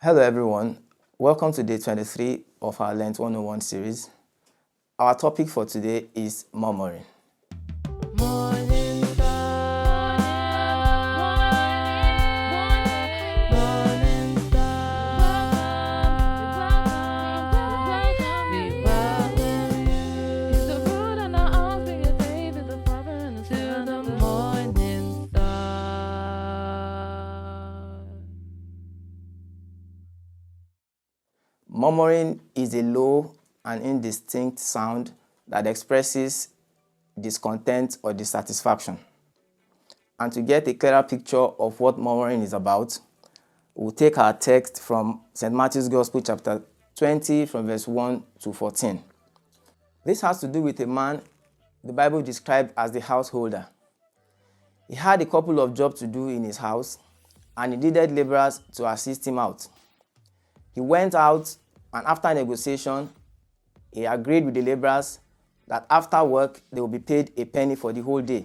Hello everyone, welcome to day 23 of our Lent 101 series. Our topic for today is murmuring. Murmuring is a low and indistinct sound that expresses discontent or dissatisfaction. And to get a clearer picture of what murmuring is about, we'll take our text from St. Matthew's Gospel chapter 20 from verse 1 to 14. This has to do with a man the Bible described as the householder. He had a couple of jobs to do in his house and he needed laborers to assist him out. He went out and after negotiation, he agreed with the laborers that after work, they will be paid a penny for the whole day.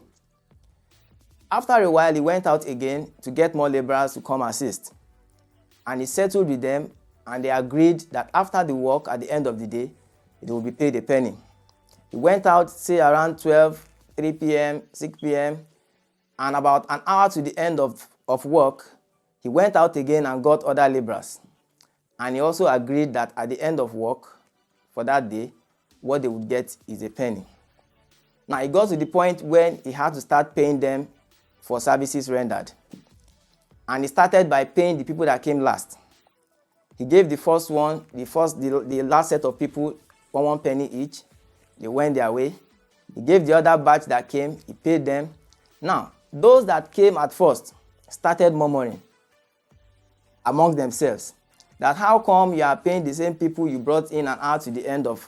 After a while, he went out again to get more laborers to come assist. And he settled with them and they agreed that after the work, at the end of the day, they will be paid a penny. He went out, say around 12, 3 p.m., 6 p.m., and about an hour to the end of work, he went out again and got other laborers. And he also agreed that at the end of work for that day, what they would get is a penny. Now, it got to the point when he had to start paying them for services rendered. And he started by paying the people that came last. He gave the last set of people 1 penny each. They went their way. He gave the other batch that came, he paid them. Now, those that came at first started murmuring among themselves. That how come you are paying the same people you brought in and out to the end of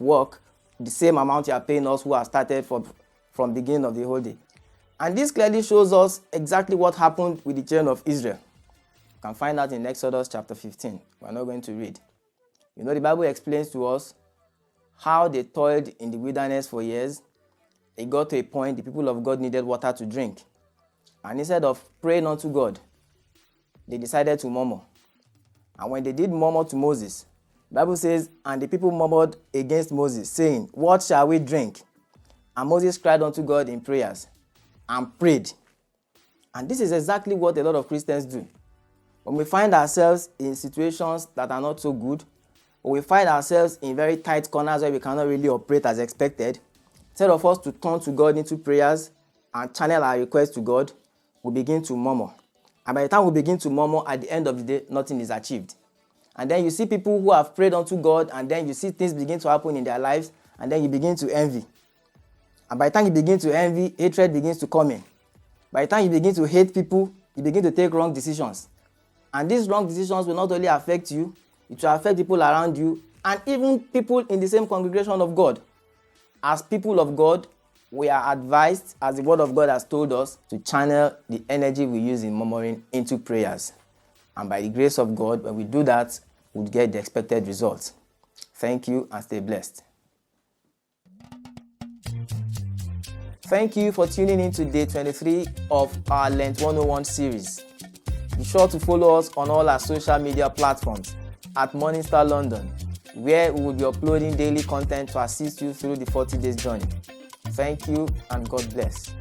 work, the same amount you are paying us who have started from beginning of the whole day. And this clearly shows us exactly what happened with the children of Israel. You can find that in Exodus chapter 15. We're not going to read. The Bible explains to us how they toiled in the wilderness for years. It got to a point the people of God needed water to drink. And instead of praying unto God, they decided to murmur. And when they did murmur to Moses, the Bible says, and the people murmured against Moses, saying, what shall we drink? And Moses cried unto God in prayers and prayed. And this is exactly what a lot of Christians do. When we find ourselves in situations that are not so good, or we find ourselves in very tight corners where we cannot really operate as expected, instead of us to turn to God into prayers and channel our requests to God, we begin to murmur. And by the time we begin to murmur, at the end of the day, nothing is achieved. And then you see people who have prayed unto God, and then you see things begin to happen in their lives, and then you begin to envy. And by the time you begin to envy, hatred begins to come in. By the time you begin to hate people, you begin to take wrong decisions. And these wrong decisions will not only affect you, it will affect people around you, and even people in the same congregation of God. As people of God, we are advised, as the word of God has told us, to channel the energy we use in murmuring into prayers. And by the grace of God, when we do that, we'll get the expected results. Thank you and stay blessed. Thank you for tuning in to day 23 of our Lent 101 series. Be sure to follow us on all our social media platforms at Morning Star London, where we will be uploading daily content to assist you through the 40 days journey. Thank you and God bless.